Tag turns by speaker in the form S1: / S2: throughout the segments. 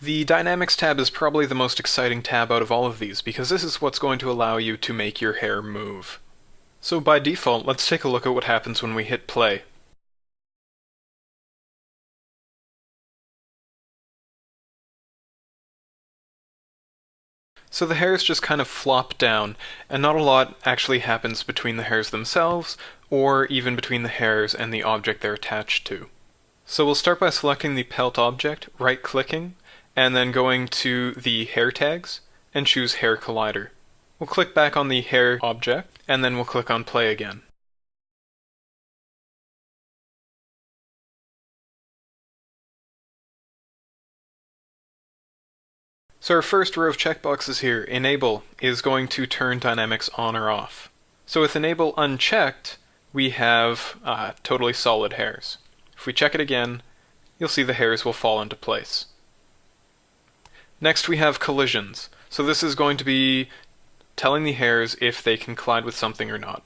S1: The Dynamics tab is probably the most exciting tab out of all of these, because this is what's going to allow you to make your hair move. So by default, let's take a look at what happens when we hit play. So the hairs just kind of flop down, and not a lot actually happens between the hairs themselves, or even between the hairs and the object they're attached to. So we'll start by selecting the pelt object, right-clicking, and then going to the hair tags, and choose Hair Collider. We'll click back on the hair object, and then we'll click on play again. So our first row of checkboxes here, Enable, is going to turn dynamics on or off. So with Enable unchecked, we have totally solid hairs. If we check it again, you'll see the hairs will fall into place. Next we have collisions. So this is going to be telling the hairs if they can collide with something or not.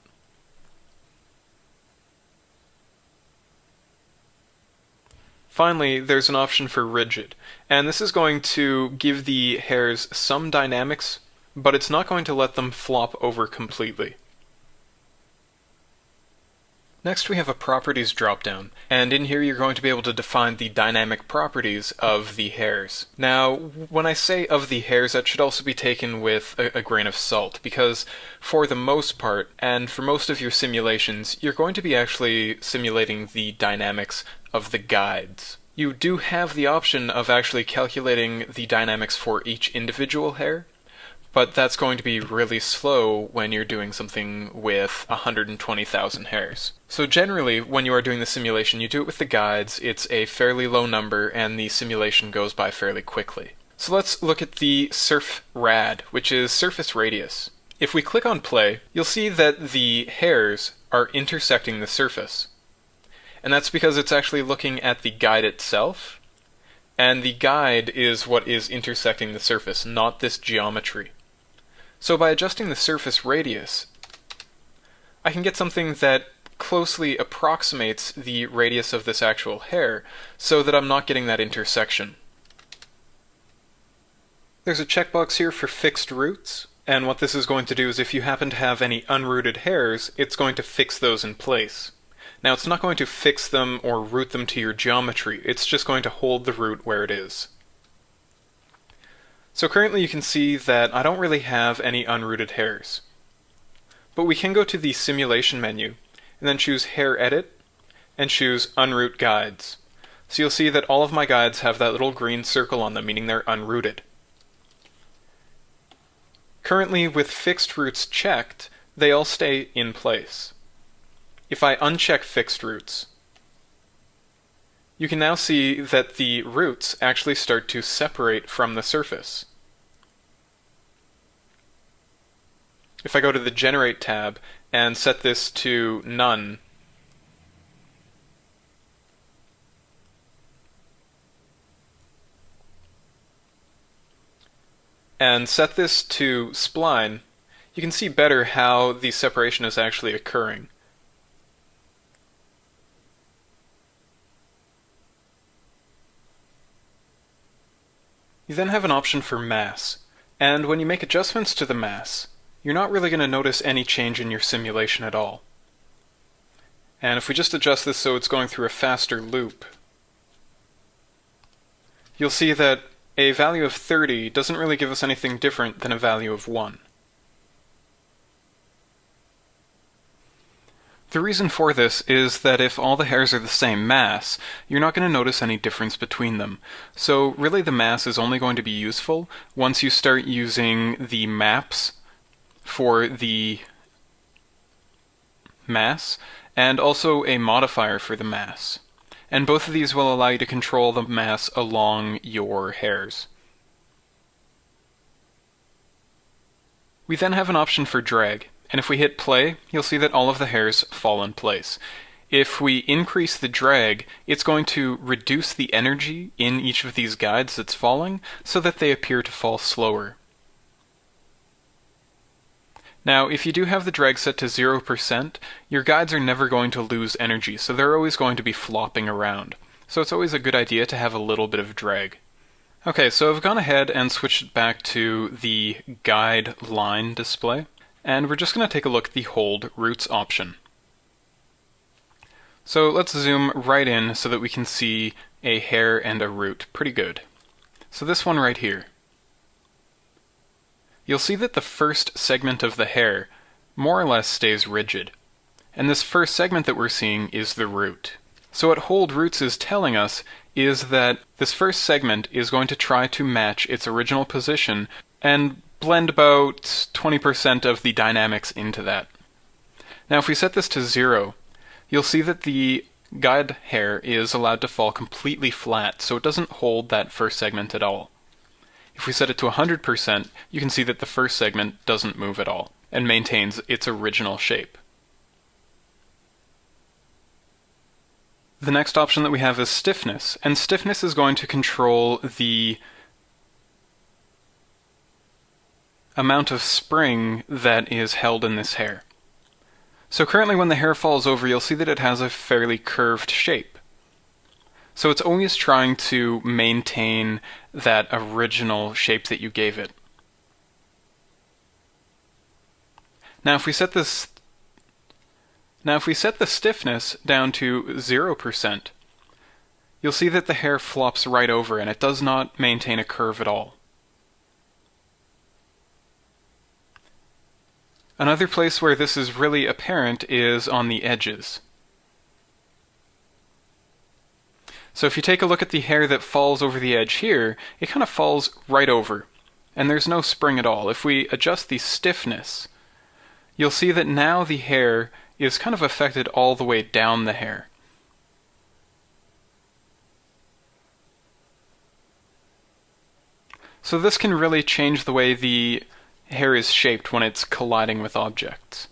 S1: Finally, there's an option for rigid, and this is going to give the hairs some dynamics, but it's not going to let them flop over completely. Next we have a properties dropdown, and in here you're going to be able to define the dynamic properties of the hairs. Now, when I say of the hairs, that should also be taken with a grain of salt, because for the most part, and for most of your simulations, you're going to be actually simulating the dynamics of the guides. You do have the option of actually calculating the dynamics for each individual hair, but that's going to be really slow when you're doing something with 120,000 hairs. So generally, when you are doing the simulation, you do it with the guides, it's a fairly low number, and the simulation goes by fairly quickly. So let's look at the surf rad, which is surface radius. If we click on play, you'll see that the hairs are intersecting the surface. And that's because it's actually looking at the guide itself, and the guide is what is intersecting the surface, not this geometry. So by adjusting the surface radius, I can get something that closely approximates the radius of this actual hair, so that I'm not getting that intersection. There's a checkbox here for fixed roots, and what this is going to do is if you happen to have any unrooted hairs, it's going to fix those in place. Now it's not going to fix them or root them to your geometry, it's just going to hold the root where it is. So currently you can see that I don't really have any unrooted hairs. But we can go to the simulation menu, and then choose Hair Edit, and choose Unroot Guides. So you'll see that all of my guides have that little green circle on them, meaning they're unrooted. Currently, with fixed roots checked, they all stay in place. If I uncheck fixed roots, you can now see that the roots actually start to separate from the surface. If I go to the Generate tab and set this to None, and set this to Spline, you can see better how the separation is actually occurring. You then have an option for mass, and when you make adjustments to the mass, you're not really going to notice any change in your simulation at all. And if we just adjust this so it's going through a faster loop, you'll see that a value of 30 doesn't really give us anything different than a value of 1. The reason for this is that if all the hairs are the same mass, you're not going to notice any difference between them. So really the mass is only going to be useful once you start using the maps for the mass, and also a modifier for the mass. And both of these will allow you to control the mass along your hairs. We then have an option for drag. And if we hit play, you'll see that all of the hairs fall in place. If we increase the drag, it's going to reduce the energy in each of these guides that's falling, so that they appear to fall slower. Now, if you do have the drag set to 0%, your guides are never going to lose energy, so they're always going to be flopping around. So it's always a good idea to have a little bit of drag. Okay, so I've gone ahead and switched it back to the guide line display, and we're just going to take a look at the hold roots option. So let's zoom right in so that we can see a hair and a root pretty good. So this one right here. You'll see that the first segment of the hair more or less stays rigid. And this first segment that we're seeing is the root. So what hold roots is telling us is that this first segment is going to try to match its original position and blend about 20% of the dynamics into that. Now if we set this to 0, you'll see that the guide hair is allowed to fall completely flat, so it doesn't hold that first segment at all. If we set it to 100%, you can see that the first segment doesn't move at all and maintains its original shape. The next option that we have is stiffness, and stiffness is going to control the amount of spring that is held in this hair. So currently when the hair falls over, you'll see that it has a fairly curved shape. So it's always trying to maintain that original shape that you gave it. Now if we set the stiffness down to 0%, you'll see that the hair flops right over and it does not maintain a curve at all. Another place where this is really apparent is on the edges. So if you take a look at the hair that falls over the edge here, it kind of falls right over, and there's no spring at all. If we adjust the stiffness, you'll see that now the hair is kind of affected all the way down the hair. So this can really change the way the hair is shaped when it's colliding with objects.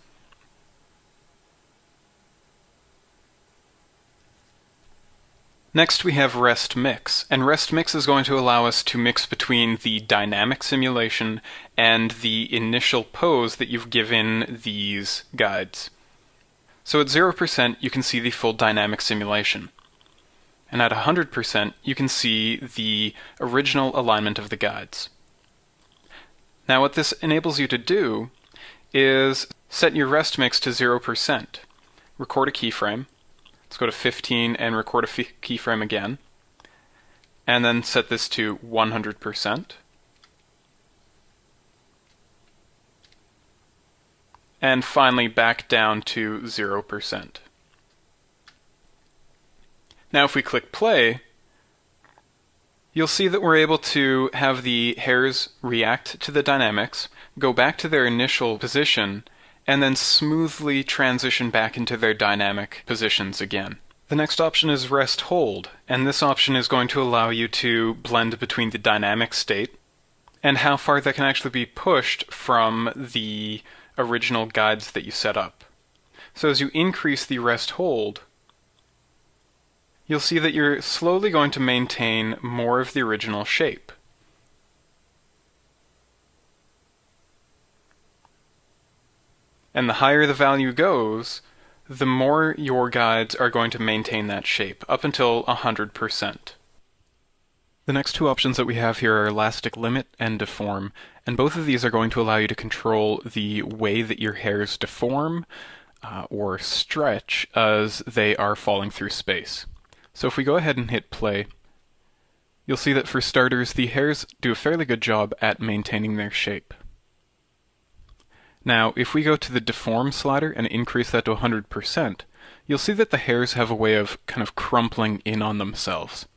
S1: Next we have rest mix, and rest mix is going to allow us to mix between the dynamic simulation and the initial pose that you've given these guides. So at 0% you can see the full dynamic simulation, and at 100% you can see the original alignment of the guides. Now what this enables you to do is set your rest mix to 0%, record a keyframe. Let's go to 15 and record a keyframe again, and then set this to 100%. And finally back down to 0%. Now if we click play, you'll see that we're able to have the hairs react to the dynamics, go back to their initial position, and then smoothly transition back into their dynamic positions again. The next option is rest hold, and this option is going to allow you to blend between the dynamic state and how far that can actually be pushed from the original guides that you set up. So as you increase the rest hold, you'll see that you're slowly going to maintain more of the original shape. And the higher the value goes, the more your guides are going to maintain that shape, up until 100%. The next two options that we have here are elastic limit and deform, and both of these are going to allow you to control the way that your hairs deform or stretch as they are falling through space. So if we go ahead and hit play, you'll see that for starters, the hairs do a fairly good job at maintaining their shape. Now, if we go to the deform slider and increase that to 100%, you'll see that the hairs have a way of kind of crumpling in on themselves.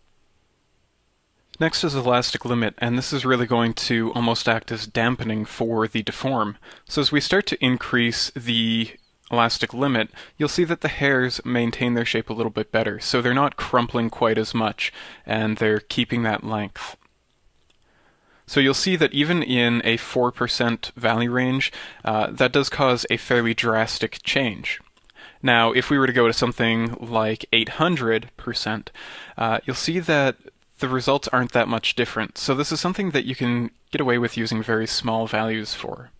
S1: Next is elastic limit, and this is really going to almost act as dampening for the deform. So as we start to increase the elastic limit, you'll see that the hairs maintain their shape a little bit better, so they're not crumpling quite as much, and they're keeping that length. So you'll see that even in a 4% value range, that does cause a fairly drastic change. Now, if we were to go to something like 800%, you'll see that the results aren't that much different. So this is something that you can get away with using very small values for.